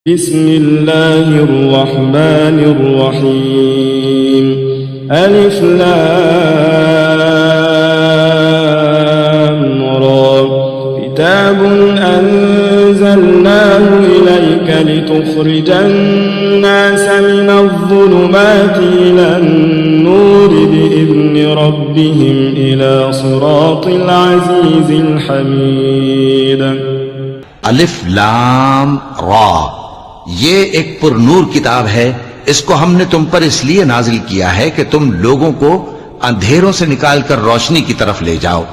बिस्मिल्लाहिर्रहमानिर्रहीम अलिफ लाम रा किताबुन अंज़लनाहु इलैका लितुख़रिजन नास मिनज़्ज़ुलुमाति इलन-नूरि बिइज़नि रब्बिहिम इला सिरातिल अज़ीज़िल हमीद। अलिफ लाम रा, ये एक पुरनूर किताब है। इसको हमने तुम पर इसलिए नाजिल किया है कि तुम लोगों को अंधेरों से निकालकर रोशनी की तरफ ले जाओ,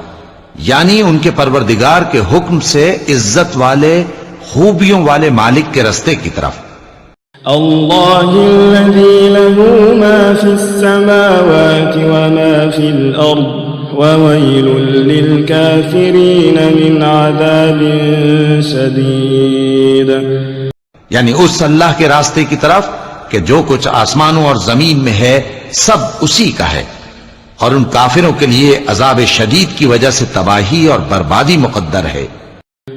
यानी उनके परवरदिगार के हुक्म से इज्जत वाले खूबियों वाले मालिक के रास्ते की तरफ। अल्लाहुल्लज़ी लहू मा फिस्समावाति व मा फिल अर्द व वैलुल लिलकाफिरीन मिन अज़ाबिन शदीद, यानी उस अल्लाह के रास्ते की तरफ कि जो कुछ आसमानों और जमीन में है सब उसी का है, और उन काफिरों के लिए अजाब शदीद की वजह से तबाही और बर्बादी मुक़द्दर है।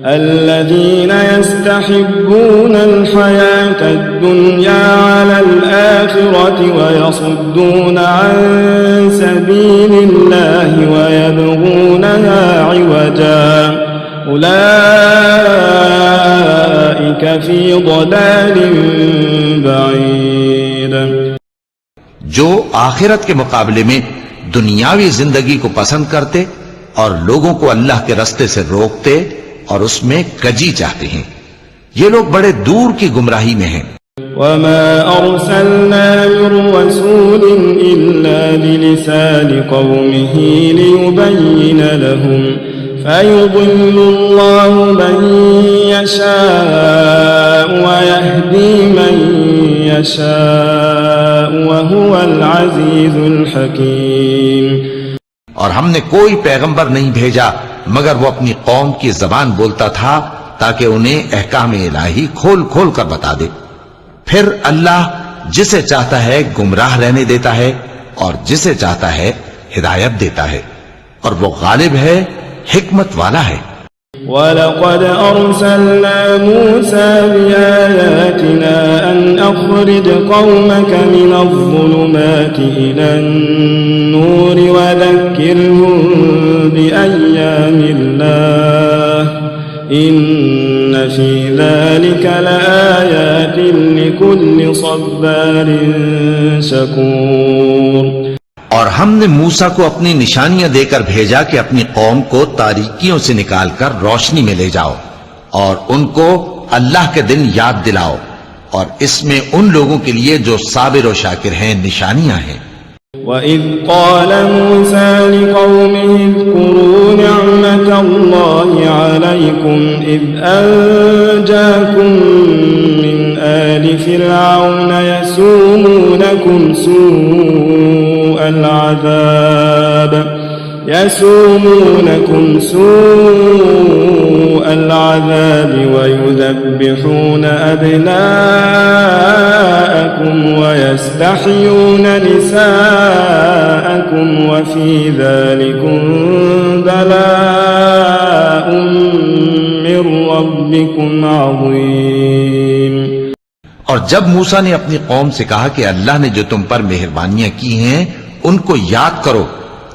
अल्लज़ीना यस्तहिब्बूनल हयातद दुन्या अलल आखिरति व यसुद्दूना अन सबीलिल्लाहि व यबगूनहा इवजा उलाइका फी ज़लालिन बईद। जो आखिरत के मुकाबले में दुनियावी जिंदगी को पसंद करते और लोगों को अल्लाह के रास्ते से रोकते और उसमें कजी चाहते हैं, ये लोग बड़े दूर की गुमराही में हैं। वमा अरसलना मिर रसूलिन इल्ला बिलिसानि कौमिही लियुबय्यिन लहुम फयुदिल्लुल्लाहु मन यशाअ व यहदी मन यशाअ व हुवल अज़ीज़ुल हकीम। और हमने कोई पैगंबर नहीं भेजा मगर वो अपनी कौम की जबान बोलता था ताकि उन्हें अहकाम इलाही खोल खोल कर बता दे। फिर अल्लाह जिसे चाहता है गुमराह रहने देता है और जिसे चाहता है हिदायत देता है, और वो गालिब है, हिकमत वाला है। वलक़द अर्सलना मूसा बिआयातिना अन अख़रिज क़ौमक मिनज़्ज़ुलुमाति इलन-नूरि व ज़क्किरहुम बिअय्यामिल्लाह इन्न फी ज़ालिका लआयातिन लिकुल्लि सब्बारिन शकूर। और हमने मूसा को अपनी निशानियां देकर भेजा कि अपनी कौम को तारीकियों से निकालकर रोशनी में ले जाओ और उनको अल्लाह के दिन याद दिलाओ, और इसमें उन लोगों के लिए जो साबिर और शाकिर हैं निशानियां हैं। वइज़ क़ाल मूसा लिक़ौमिहि इज़्कुरू निअमतल्लाहि अलैकुम इज़ अंजाकुम मिन आलि फ़िरऔन यसूमूनकुम सूअ العذاب ويذبحون أبناءكم ويستحيون نساءكم وفي ذلكم بلاء من ربكم عظيم। और जब मूसा ने अपनी कौम से कहा कि अल्लाह ने जो तुम पर मेहरबानियां की हैं उनको याद करो,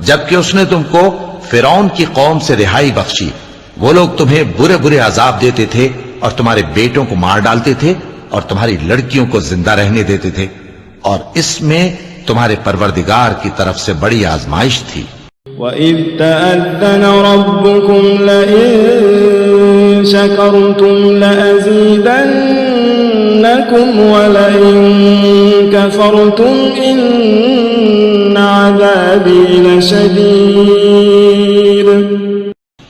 जबकि उसने तुमको फिरौन की कौम से रिहाई बख्शी। वो लोग तुम्हें बुरे बुरे अजाब देते थे और तुम्हारे बेटों को मार डालते थे और तुम्हारी लड़कियों को जिंदा रहने देते थे, और इसमें तुम्हारे परवरदिगार की तरफ से बड़ी आजमाइश थी। वइज़ तअज़्ज़न रब्बुकुम लइन शकरतुम लअज़ीदन्नकुम वलइन कफरतुम इन्न अज़ाबी लशदीद।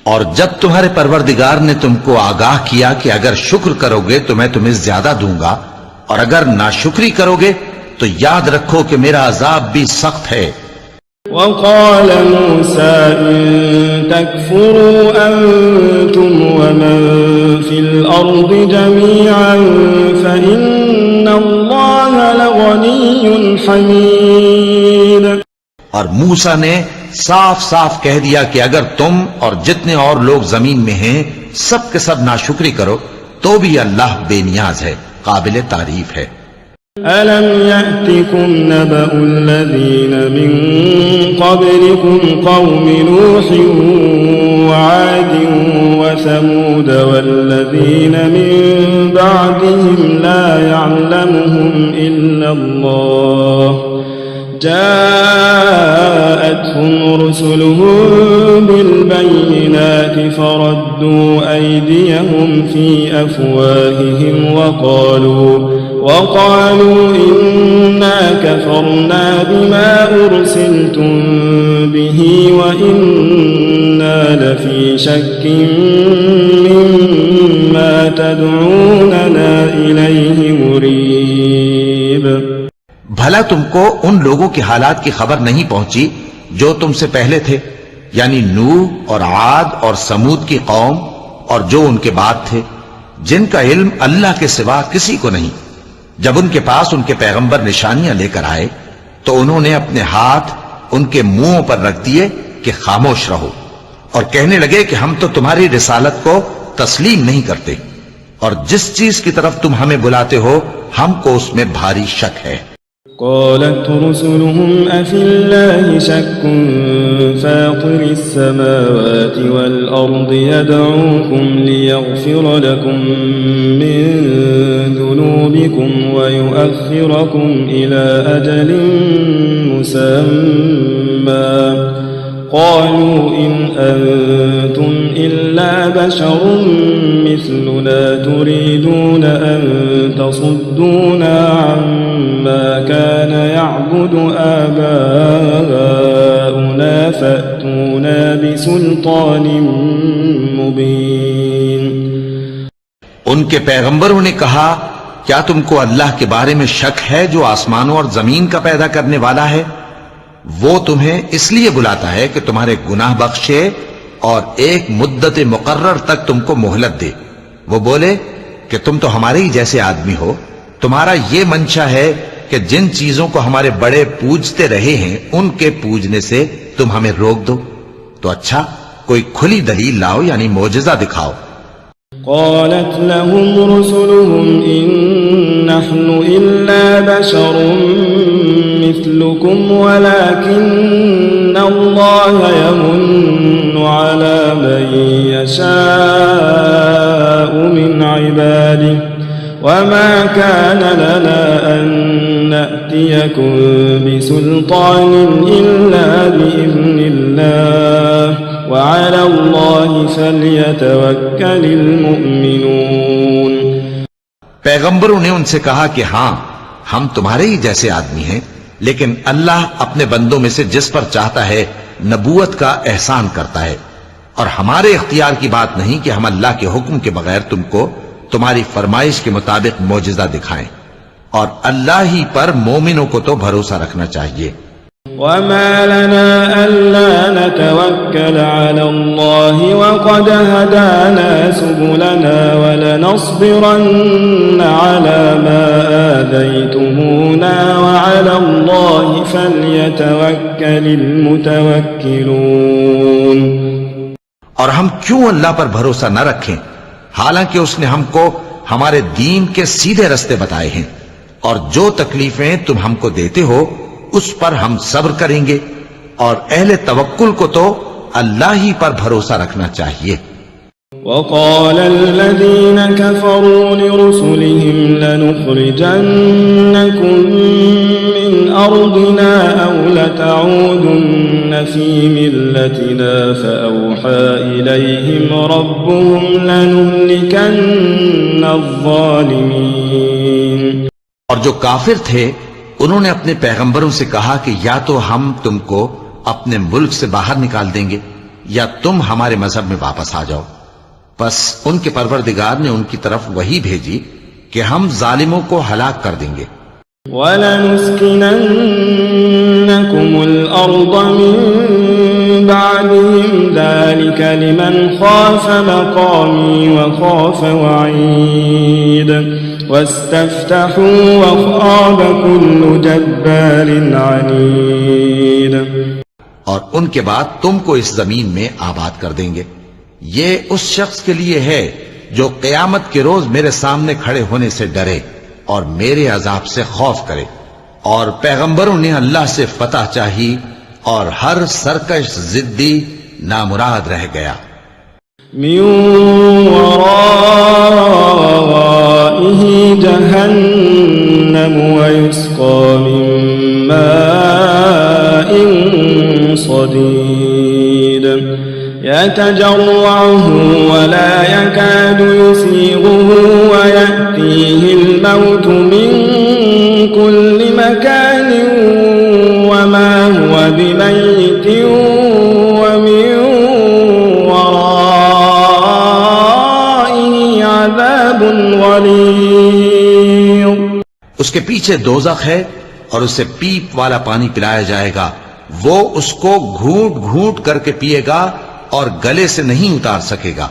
और जब तुम्हारे परवरदिगार ने तुमको आगाह किया कि अगर शुक्र करोगे तो मैं तुम्हें ज्यादा दूंगा, और अगर नाशुक्री करोगे तो याद रखो कि मेरा अजाब भी सख्त है। वक़ाल मूसा इन तकफुरू अंतुम वमन फिल अर्दि जमीअन फ़इन्नल्लाह लग़निय्युन हमीद। और मूसा ने साफ साफ कह दिया कि अगर तुम और जितने और लोग जमीन में हैं सब के सब नाशुक्री करो तो भी अल्लाह बेनियाज है, काबिल तारीफ है। ألم يأتكم نبأ الذين من قبلكم قوم نوح وعاد وثمود والذين من بعدهم لا يعلمهم إلا الله جاءتهم رسلهم بالبينات فردوا أيديهم في أفواههم وقالوا إنا كفرنا بما أرسلتم به وإنا لفي شك مما تدعوننا إليه مريب। भला तुमको उन लोगों की हालात की खबर नहीं पहुंची जो तुमसे पहले थे, यानी नूह और आद और समूद की कौम और जो उनके बाद थे, जिनका इल्म अल्लाह के सिवा किसी को नहीं। जब उनके पास उनके पैगंबर निशानियां लेकर आए तो उन्होंने अपने हाथ उनके मुंहों पर रख दिए कि खामोश रहो, और कहने लगे कि हम तो तुम्हारी रिसालत को तस्लीम नहीं करते, और जिस चीज की तरफ तुम हमें बुलाते हो हमको उसमें भारी शक है। قالت رسلهم أفي الله شك فاطر السماوات والأرض يدعوكم ليغفر لكم من ذنوبكم ويؤخركم إلى أجل مسمى قالوا إن أنتم إلا بشر مثلنا تريدون أن تصدونا عما كان يعبد آباؤنا فأتونا بسلطان मुबीन। उनके पैगंबरों ने कहा, क्या तुमको अल्लाह के बारे में शक है जो आसमानों और जमीन का पैदा करने वाला है? वो तुम्हें इसलिए बुलाता है कि तुम्हारे गुनाह बख्शे और एक मुद्दत मुकर्रर तक तुमको मोहलत दे। वो बोले कि तुम तो हमारे ही जैसे आदमी हो, तुम्हारा ये मंशा है कि जिन चीजों को हमारे बड़े पूजते रहे हैं उनके पूजने से तुम हमें रोक दो, तो अच्छा कोई खुली दलील लाओ, यानी मोजज़ा दिखाओ। قالت لهم رسلهم إن نحن إلا بشر مثلكم ولكن الله يمن على من يشاء من عباده وما كان لنا أن نأتيكم بسلطان إلا بإذن الله وعلى الله فليتوكل المؤمنون। पैगंबरों ने उनसे कहा कि हां, हम तुम्हारे ही जैसे आदमी हैं, लेकिन अल्लाह अपने बंदों में से जिस पर चाहता है नबूवत का एहसान करता है, और हमारे इख्तियार की बात नहीं कि हम अल्लाह के हुक्म के बगैर तुमको तुम्हारी फरमाइश के मुताबिक मोजिजा दिखाएं, और अल्लाह ही पर मोमिनों को तो भरोसा रखना चाहिए। वमा लना अल्ला नतवक्कल अला अल्लाह वक़द हदाना सुबुलना वलनस्बिरन्न अला मा आदैतुमूना वअला अल्लाह फल्यतवक्कलिल मुतवक्किलून। और हम क्यों अल्लाह पर भरोसा न रखें, हालांकि उसने हमको हमारे दीन के सीधे रास्ते बताए हैं, और जो तकलीफें तुम हमको देते हो उस पर हम सब्र करेंगे, और अहले तवक्कुल को तो अल्लाह ही पर भरोसा रखना चाहिए। وقال الذين كفروا لرسلهم لنخرجنكم من أرضنا أو لتعودن في ملتنا فأوحى إليهم ربهم لنهلكن الظالمين। और जो काफिर थे उन्होंने अपने पैगंबरों से कहा कि या तो हम तुमको अपने मुल्क से बाहर निकाल देंगे या तुम हमारे मजहब में वापस आ जाओ। बस उनके परवरदिगार ने उनकी तरफ वही भेजी कि हम जालिमों को हलाक कर देंगे। वलनुस्किनन्नकुमुल अर्द मिन बादिहिम ज़ालिक लिमन खाफ मक़ामी व खाफ वईद वस्तफ्तहू वखाब कुल्लु जब्बारिन अनीद। और उनके बाद तुमको इस जमीन में आबाद कर देंगे। ये उस शख्स के लिए है जो क़यामत के रोज मेरे सामने खड़े होने से डरे। और मेरे अजाब से खौफ करे। और पैगंबरों ने अल्लाह से फतह चाही और हर सरकश जिद्दी नामुराद रह गया। मिन वराइहि जहन्नम व युस्क़ा मिन माइन सदीद यतजर्रअहु व ला यकादु युसीगहुहु व यअतीहिल मौतु मिन कुल्लि मकानिन व मा हुव बिमय्यितिन व मिन वराइहि अज़ाबुन गलीज़। उसके पीछे दोज़ख है और उसे पीप वाला पानी पिलाया जाएगा। वो उसको घूंट घूंट करके पिएगा और गले से नहीं उतार सकेगा,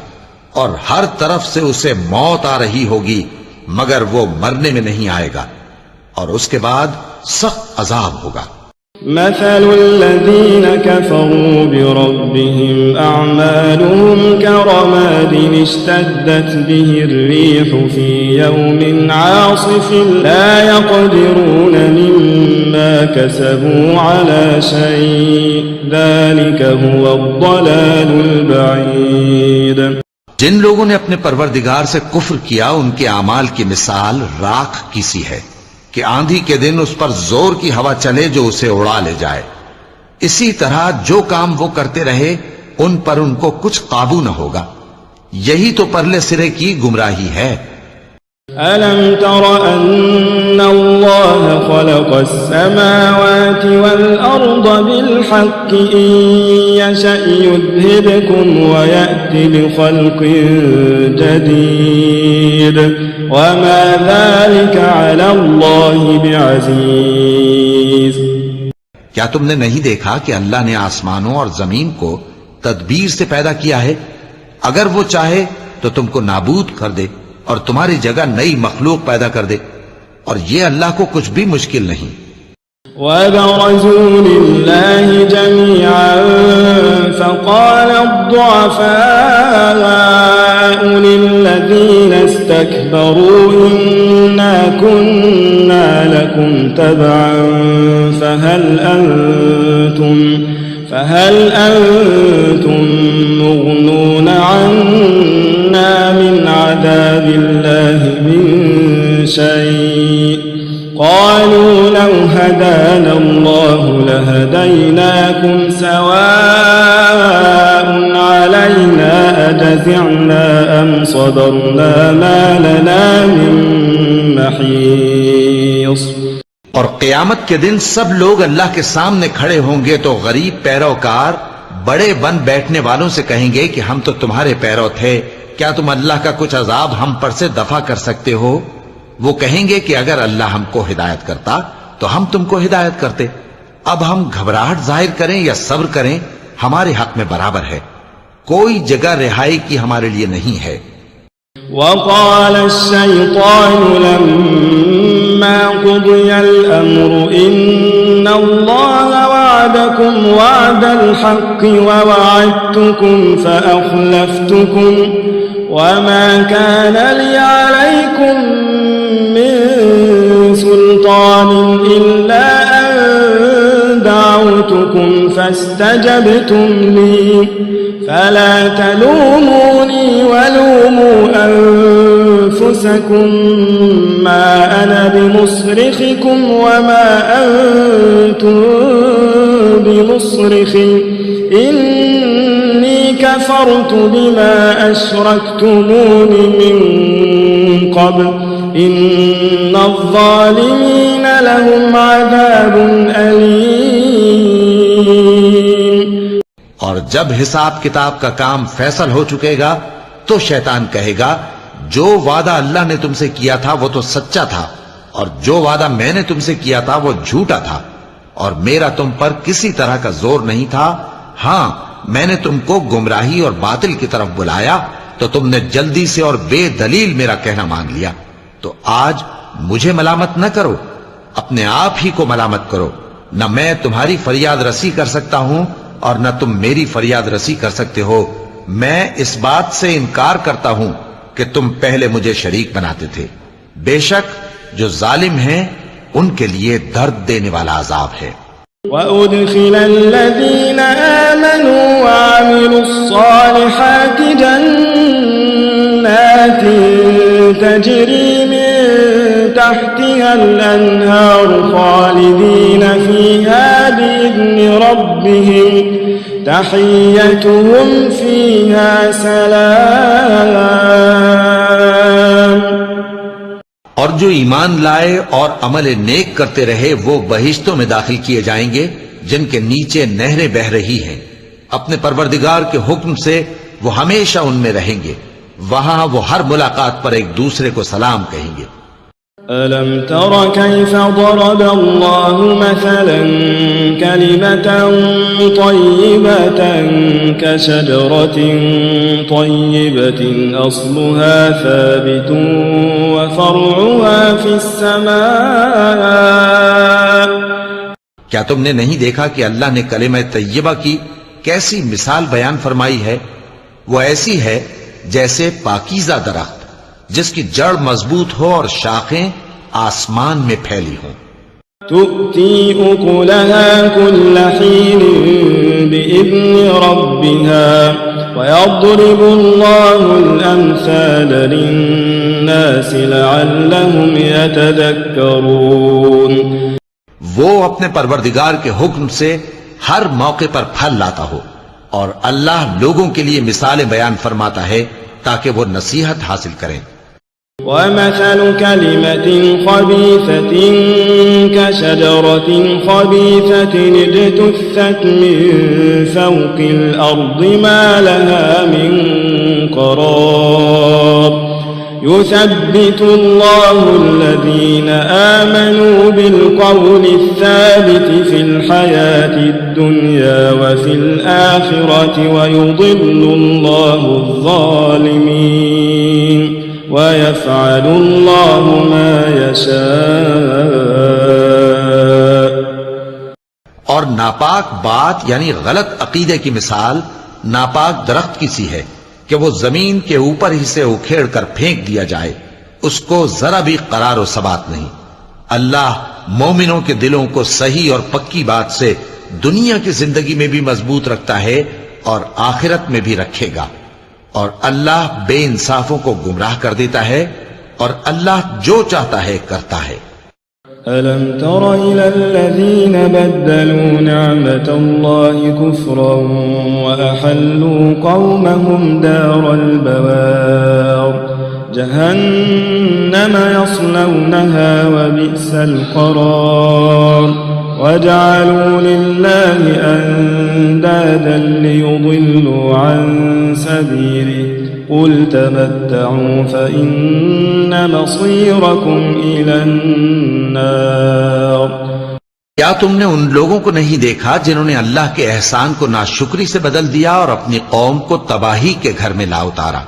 और हर तरफ से उसे मौत आ रही होगी मगर वो मरने में नहीं आएगा, और उसके बाद सख्त अजाब होगा। मसलुल्लज़ीन कफ़रू बिरब्बिहिम अअमालुहुम करमादिन इश्तद्दत बिहिर्रीहु फ़ी यौमिन आसिफ़िन ला यक़दिरून मिम्मा कसबू अला शै'इन ज़ालिका हुवद्दलालुल बईद। जिन लोगों ने अपने परवरदिगार से कुफ्र किया उनके आमाल की मिसाल राख की सी है कि आंधी के दिन उस पर जोर की हवा चले जो उसे उड़ा ले जाए। इसी तरह जो काम वो करते रहे उन पर उनको कुछ काबू न होगा। यही तो परले सिरे की गुमराही है। अलम तर अन्नल्लाह खलक़स समावाति वल अर्द बिल हक़्क़ि इन यशअ युज़हिबकुम व यअति बिख़ल्क़िन जदीद वमा ज़ालिका अलल्लाहि बिअज़ीज़। क्या तुमने नहीं देखा कि अल्लाह ने आसमानों और जमीन को तदबीर से पैदा किया है? अगर वो चाहे तो तुमको नाबूद कर दे और तुम्हारी जगह नई मखलूक पैदा कर दे, और ये अल्लाह को कुछ भी मुश्किल नहीं। वबरज़ू लिल्लाहि जमीअन फ़क़ाल अद्दुअफ़ाअु लिल्लज़ीना इस्तकबरू इन्ना कुन्ना लकुम तबअन फहल अंतुम मुग़नून अन्ना मिन अज़ाबिल्लाहि मिन शै'इन क़ालू लौ हदाना अल्लाहु लहदैनाकुम सवाअन अलैना अजज़िअना अम सबरना मा लना मिन महीस। और क़यामत के दिन सब लोग अल्लाह के सामने खड़े होंगे तो गरीब पैरोकार बड़े बन बैठने वालों से कहेंगे कि हम तो तुम्हारे पैरों थे, क्या तुम अल्लाह का कुछ अजाब हम पर से दफा कर सकते हो? वो कहेंगे कि अगर अल्लाह हमको हिदायत करता तो हम तुमको हिदायत करते। अब हम घबराहट जाहिर करें या सब्र करें, हमारे हक में बराबर है। कोई जगह रिहाई की हमारे लिए नहीं है। वक़ाल अश-शैतानु लम्मा क़ुदियल अम्रु इन्नल्लाह वअदकुम वअदल हक़्क़ि व वअदतुकुम फ़अख़लफ़्तुकुम वमा कान लि अलैकुम मिन सुल्तानिन इल्ला अन दअवतुकुम फ़ास्तजबतुम ली फला तलूमूनी वलूमू अनफुसकुम मा अना बिमुस्रिखिकुम वमा अंतुम बिमुस्रिखी इन्नी कफरतु बिमा अशरक्तुमूनी मिन क़ब्ल इन्नज़्ज़ालिमीन लहुम अज़ाबुन अलीम। और जब हिसाब किताब का काम फैसल हो चुकेगा तो शैतान कहेगा, जो वादा अल्लाह ने तुमसे किया था वो तो सच्चा था, और जो वादा मैंने तुमसे किया था वो झूठा था, और मेरा तुम पर किसी तरह का जोर नहीं था। हां, मैंने तुमको गुमराही और बातिल की तरफ बुलाया तो तुमने जल्दी से और बेदलील मेरा कहना मान लिया। तो आज मुझे मलामत न करो, अपने आप ही को मलामत करो। न मैं तुम्हारी फरियाद रसी कर सकता हूं और न तुम मेरी फरियाद रसी कर सकते हो। मैं इस बात से इनकार करता हूं कि तुम पहले मुझे शरीक बनाते थे। बेशक जो जालिम हैं उनके लिए दर्द देने वाला अजाब है। وأدخل الذين آمنوا وعملوا الصالحات جنات تجري من تحتها الأنهار خالدين فيها بإذن ربهم تحيتهم فيها سلام। और जो ईमान लाए और अमल नेक करते रहे वो बहिश्तों में दाखिल किए जाएंगे जिनके नीचे नहरें बह रही हैं। अपने परवरदिगार के हुक्म से वो हमेशा उनमें रहेंगे। वहां वो हर मुलाकात पर एक दूसरे को सलाम कहेंगे। ألم تر كيف ضرب الله مثلا كلمة طيبة كشجرة طيبة أصلها ثابت وفرعها في السماء। क्या तुमने नहीं देखा कि अल्लाह ने कलिमा तय्यबा की कैसी मिसाल बयान फरमाई है? वो ऐसी है जैसे पाकीज़ा दरख्त जिसकी जड़ मजबूत हो और शाखें आसमान में फैली हों। تؤتي أكلها كل حين بإذن ربها ويضرب الله الأمثال للناس لعلهم يتذكرون। वो अपने परवरदिगार के हुक्म से हर मौके पर फल लाता हो और अल्लाह लोगों के लिए मिसालें बयान फरमाता है ताकि वो नसीहत हासिल करें। ومثل كلمة خبيثة كشجرة خبيثة اجتثت من فوق الأرض ما لها من قرار يثبت الله الذين آمنوا بالقول الثابت في الحياة الدنيا وفي الآخرة ويضل الله الظالمين ويفعل الله ما يشاء। और नापाक बात यानी गलत अकीदे की मिसाल नापाक दरख्त की सी है कि वो जमीन के ऊपर ही से उखेड़ कर फेंक दिया जाए, उसको जरा भी करार और सबात नहीं। अल्लाह मोमिनों के दिलों को सही और पक्की बात से दुनिया की जिंदगी में भी मजबूत रखता है और आखिरत में भी रखेगा। और अल्लाह बेइंसाफों को गुमराह कर देता है और अल्लाह जो चाहता है करता है। ألم تر إلى الذين بدلوا نعمة الله كفرا وأحلوا قومهم دار البوار جهنم يصلونها وبئس القرار وجعلوا لله أندادا ليضلوا عن سبيله قل تمتعوا فإن مصيركم إلى النار। क्या तुमने उन लोगों को नहीं देखा जिन्होंने अल्लाह के एहसान को नाशुक्री से बदल दिया और अपनी कौम को तबाही के घर में ला उतारा,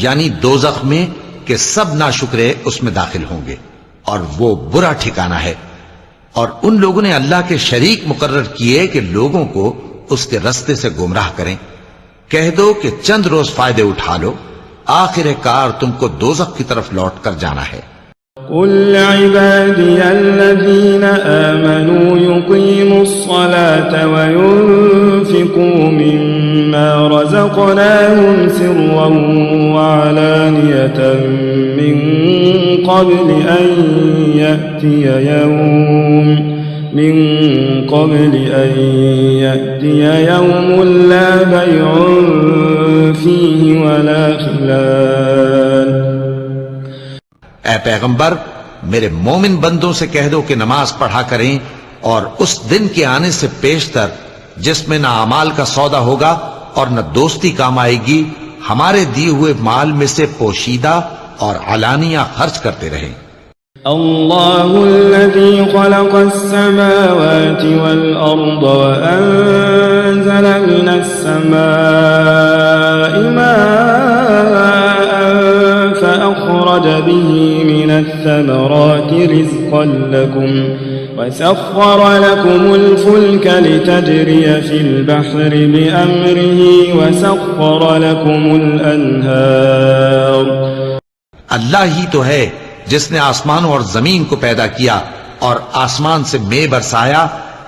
यानी दोज़ख में कि सब नाशुक्रे उसमें दाखिल होंगे और वो बुरा ठिकाना है। और उन लोगों ने अल्लाह के शरीक मुकर्रर किए कि लोगों को उसके रस्ते से गुमराह करें। कह दो कि चंद रोज फायदे उठा लो, आखिरकार तुमको दोज़ख की तरफ लौट कर जाना है। قل لعبادي الذين آمنوا يقيموا الصلاة وينفقوا مما رزقناهم سرا وعلانية من قبل أن يأتي يوم لا بيع فيه ولا خلال। ऐ पैगंबर, मेरे मोमिन बंदों से कह दो कि नमाज पढ़ा करें और उस दिन के आने से पेशतर जिसमें न अमाल का सौदा होगा और न दोस्ती काम आएगी, हमारे दिए हुए माल में से पोशीदा और अलानिया खर्च करते रहें। الله الذي خلق السماوات والأرض وأنزل من السماء ماء فأخرج به من الثمرات رزقا لكم وسخر لكم الفلك لتجري في البحر بأمره وسخر لكم الأنهار। अल्लाह ही तो है जिसने आसमानों और जमीन को पैदा किया और आसमान से मेंह बरसाया,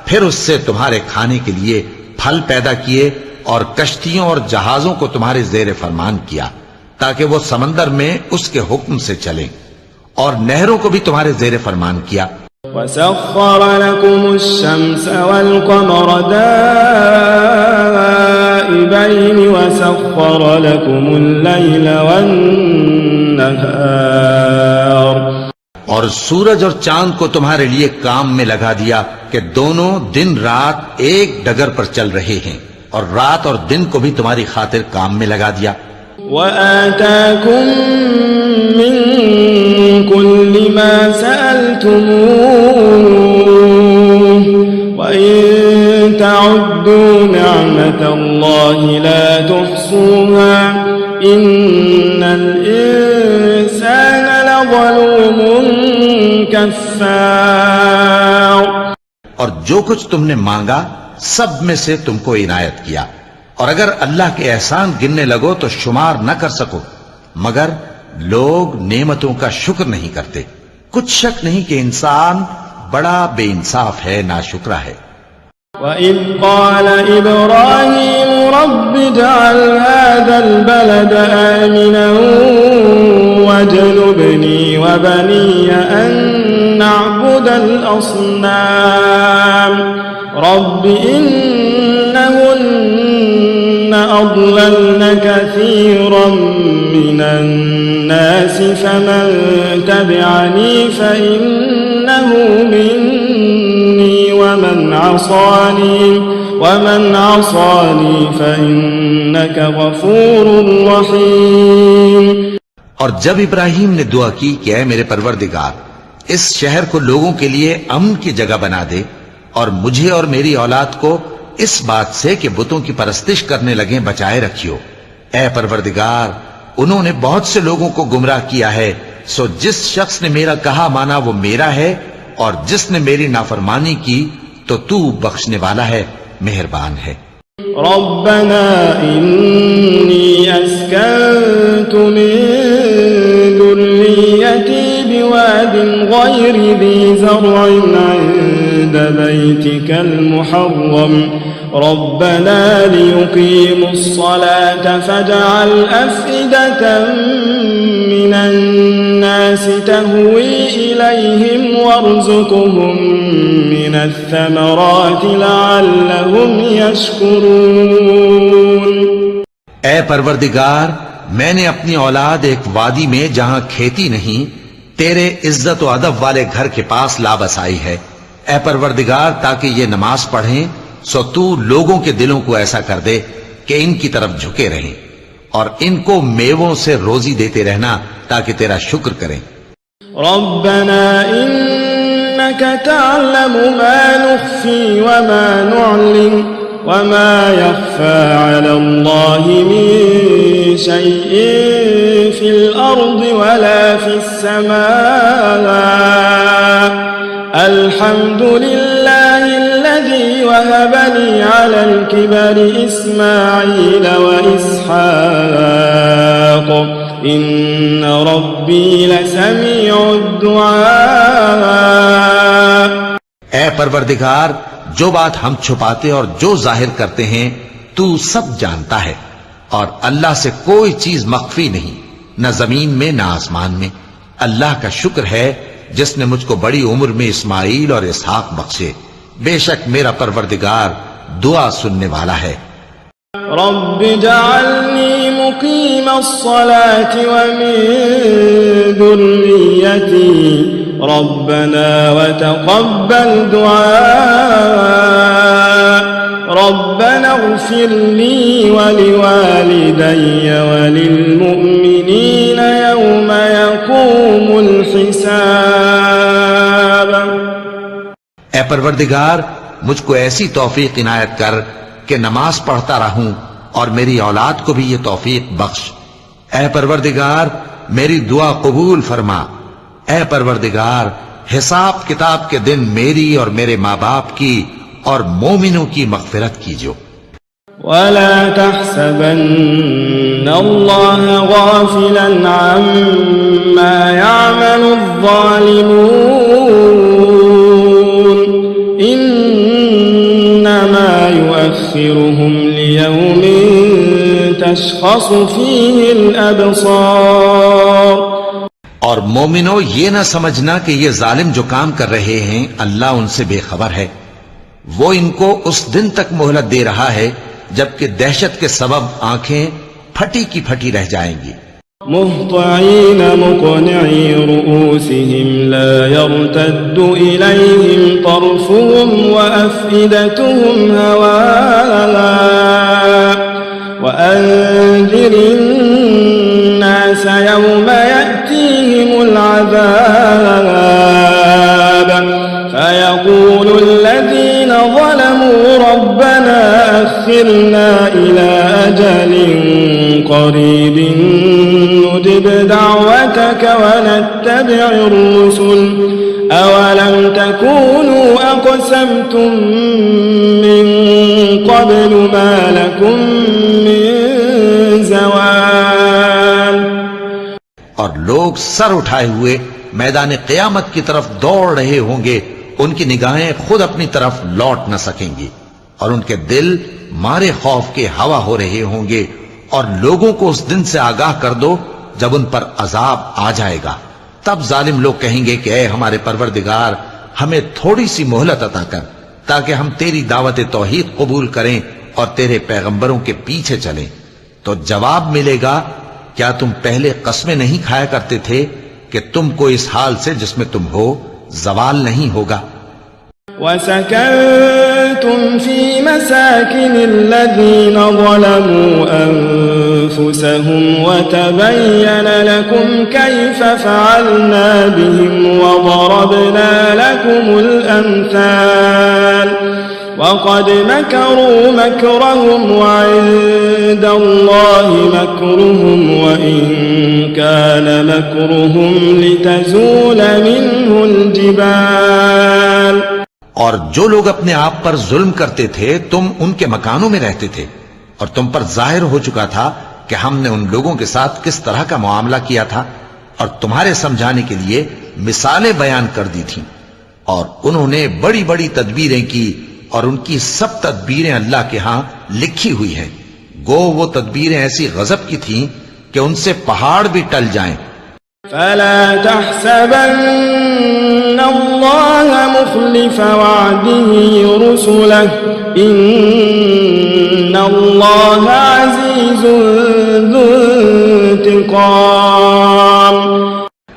फिर उससे तुम्हारे खाने के लिए फल पैदा किए और कश्तियों और जहाजों को तुम्हारे जेर फरमान किया ताकि वो समंदर में उसके हुक्म से चलें, और नहरों को भी तुम्हारे जेर फरमान किया। वसख्खर लकुमुश-शम्स वल-क़मर दाइबैन वसख्खर लकुमुल-लैल वन-नहार, और सूरज और चांद को तुम्हारे लिए काम में लगा दिया कि दोनों दिन रात एक डगर पर चल रहे हैं, और रात और दिन को भी तुम्हारी खातिर काम में लगा दिया। वआताकुम मिन कुल्लि मा सअलतुमूह वइन तअद्दू निअमतल्लाहि ला तुहसूहा इन्नल इंसाना लज़लूमुन कफ़्फ़ार। और जो कुछ तुमने मांगा सब में से तुमको इनायत किया, और अगर अल्लाह के एहसान गिनने लगो तो शुमार न कर सको, मगर लोग नेमतों का शुक्र नहीं करते। कुछ शक नहीं कि इंसान बड़ा बेइंसाफ है, नाशुक्रा है। वइज़ क़ाल इब्राहीम रब्बि जअल हाज़ल बलद आमिनन वज्नुबनी वबनिय अन नअबुदल अस्नाम रब्बि इन्नहुन्न अضللن كثيرا من الناس فمن تبعني فإنه مني ومن عصاني فإنك غفور رحيم। और जब इब्राहिम ने दुआ की कि ऐ मेरे परवरदिगार, इस शहर को लोगों के लिए अमन की जगह बना दे, और मुझे और मेरी औलाद को इस बात से कि बुतों की परस्तिश करने लगे बचाए रखियो। ऐ परवरदिगार, उन्होंने बहुत से लोगों को गुमराह किया है, सो जिस शख्स ने मेरा कहा माना वो मेरा है, और जिसने मेरी नाफरमानी की तो तू बख्शने वाला है, मेहरबान है। रब्बना इन्नी अस्कन्तु मिन दुर्रियती बिवादिन गैरि दी ज़र्इन इंद बैतिकल मुहर्रम रब्बना लियुकीमुस सलाता फजअल अफ़इदतम मिनन नासि तहवी इलैहिम वरज़ुक़हुम मिनथ थमराति लअल्लहुम यशकुरून। ऐ परवरदिगार, मैंने अपनी औलाद एक वादी में जहां खेती नहीं, तेरे इज्जत व अदब वाले घर के पास ला बसाई है। ऐ परवरदिगार, ताकि ये नमाज पढ़ें, सो तू लोगों के दिलों को ऐसा कर दे कि इनकी तरफ झुके रहें, और इनको मेवों से रोजी देते रहना ताकि तेरा शुक्र करें। रब्बना इन्नक तअलमु मा नुख्फी वमा नुअलिन वमा यख्फा अलल्लाहि मिन शैइन फिल अर्दि वला फिस समा अल्हम्दुलिल्लाहिल्लज़ी वहबनी अलल किबरि इस्माईल व इसहाक़ इन्न रब्बी लसमीउद दुआ। ऐ परवरदिगार, जो बात हम छुपाते और जो जाहिर करते हैं तू सब जानता है, और अल्लाह से कोई चीज मख्फी नहीं, न जमीन में न आसमान में। अल्लाह का शुक्र है जिसने मुझको बड़ी उम्र में इस्माइल और इसहाक बख्शे। बेशक मेरा परवरदिगार दुआ सुनने वाला है। रब्बि जअलनी मुकीमस्सलाति व मिन दुर्रियती रब्बना व तक़ब्बल दुआ रब्बना इग़फिर ली व लिवालिदैय व लिलमुअ्मिनीन यौम यक़ूमुल हिसाब। ऐ परवरदिगार, मुझको ऐसी तौफीक इनायत कर कि नमाज पढ़ता रहूं, और मेरी औलाद को भी ये तौफीक बख्श। ऐ परवरदिगार, मेरी दुआ कबूल फरमा। ऐ परवरदिगार, हिसाब किताब के दिन मेरी और मेरे माँ बाप की और मोमिनों की मग़फ़िरत कीजिए। वला तहसबन्न الله غافلا عما يعمل الظالمون إنما يؤخرهم ليوم تشخص فيه الأبصار। और मोमिनो ये ना समझना कि ये जालिम जो काम कर रहे हैं अल्लाह उनसे बेखबर है। वो इनको उस दिन तक मोहलत दे रहा है जबकि दहशत के सबब आंखें फटी की फटी रह जाएंगी। मुहत्तईन मुक़निई रुऊसिहिम ला यर्तद्दु इलैहिम तर्फुहुम व अफ़इदतुहुम हवा व अंज़िरिन नास यौम यअतीहिमुल अज़ाब फयक़ूलु الذين ظلموا ربنا أخرنا إلى أجل قريب نجب دعوتك ونتبع الرسل أولم تكونوا أقسمتم من قبل ما لكم من زوال। और लोग सर उठाए हुए मैदान क़यामत की तरफ दौड़ रहे होंगे, उनकी निगाहें खुद अपनी तरफ लौट न सकेंगी और उनके दिल मारे खौफ के हवा हो रहे होंगे। और लोगों को उस दिन से आगाह कर दो जब उन पर अजाब आ जाएगा। तब जालिम लोग कहेंगे कि ऐ हमारे परवरदिगार, हमें थोड़ी सी मोहलत अता कर ताकि हम तेरी दावत तौहीद कबूल करें और तेरे पैगंबरों के पीछे चलें। तो जवाब मिलेगा, क्या तुम पहले कस्में नहीं खाया करते थे कि तुमको इस हाल से जिसमें तुम हो ज़वाल नहीं होगा। वसकंतुम फी मसाकिनिल्लज़ीना ज़लमू अन्फुसहुम वतबय्यन लकुम कैफ़ फ़अलना बिहिम वज़रबना लकुमुल अम्साल वक़द मकरू मकरहुम वइंदल्लाहि मकरुहुम वइन कान मकरुहुम लितज़ूल मिन्हुल जिबाल। और जो लोग अपने आप पर जुल्म करते थे तुम उनके मकानों में रहते थे और तुम पर जाहिर हो चुका था कि हमने उन लोगों के साथ किस तरह का मुआमला किया था और तुम्हारे समझाने के लिए मिसालें बयान कर दी थीं। और उन्होंने बड़ी बड़ी तदबीरें की और उनकी सब तदबीरें अल्लाह के यहां लिखी हुई हैं। गो वो तदबीरें ऐसी गजब की थीं कि उनसे पहाड़ भी टल जाएं। फला तहसबन्न अल्लाह मुखलिफ वअदिही रुसुलह इन्नल्लाह अज़ीज़ुन ज़ु इंतिक़ाम।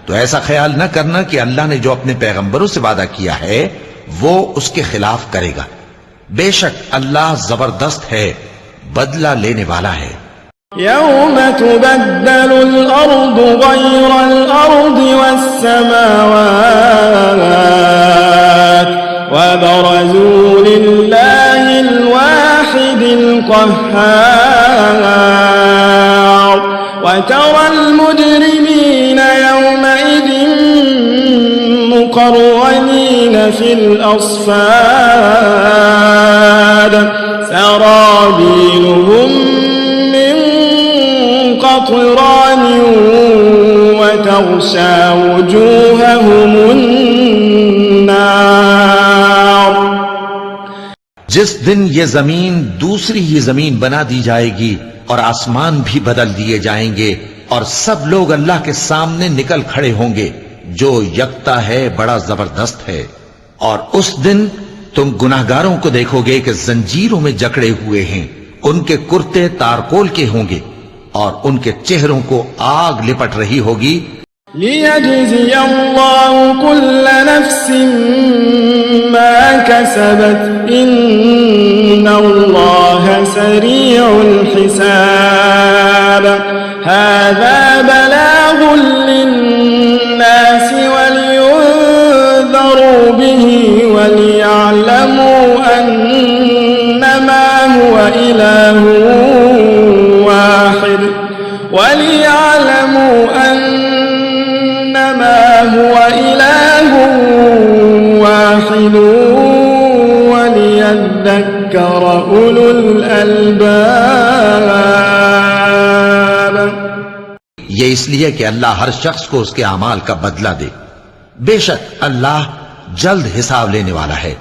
तो ऐसा ख्याल न करना कि अल्लाह ने जो अपने पैगंबरों से वादा किया है वो उसके खिलाफ करेगा। बेशक अल्लाह जबरदस्त है, बदला लेने वाला है। यौम तुबद्दलुल अर्दु गयरल अर्दि वस्समावात व बरज़ू लिल्लाहिल वाहिदिल क़ह्हार व तरल मुजरिमीन यौमइज़िन मुक़र्रनीन फिल अस्फ़ाद सराबीलुहुम मिन क़तरान व तग़शा वुजूहहुमुन नार। जिस दिन ये जमीन दूसरी ही जमीन बना दी जाएगी और आसमान भी बदल दिए जाएंगे और सब लोग अल्लाह के सामने निकल खड़े होंगे जो यकता है, बड़ा जबरदस्त है। और उस दिन तुम गुनाहगारों को देखोगे कि जंजीरों में जकड़े हुए हैं, उनके कुर्ते तारकोल के होंगे और उनके चेहरों को आग लिपट रही होगी। लियजज़ियल्लाहु कुल्ल नफ्सिन मा कसबत इन्नल्लाह सरीउल हिसाब। हाज़ा बलागुन लिन्नासि वलियुन्ज़रू बिही वलियअलमू अन्नमा हुवा इलाहुन वाहिद वलियअलमू अन्नमा हुवा इलाहुन वाहिद वलियद्दक्कर उलुल अलबाब। ये इसलिए कि अल्लाह हर शख्स को उसके अमाल का बदला दे। बेशक अल्लाह जल्द हिसाब लेने वाला है।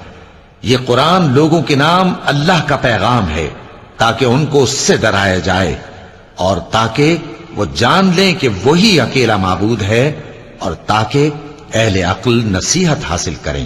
ये कुरान लोगों के नाम अल्लाह का पैगाम है ताकि उनको उससे डराया जाए और ताकि वो जान लें कि वही अकेला माबूद है और ताकि अहले अक्ल नसीहत हासिल करें।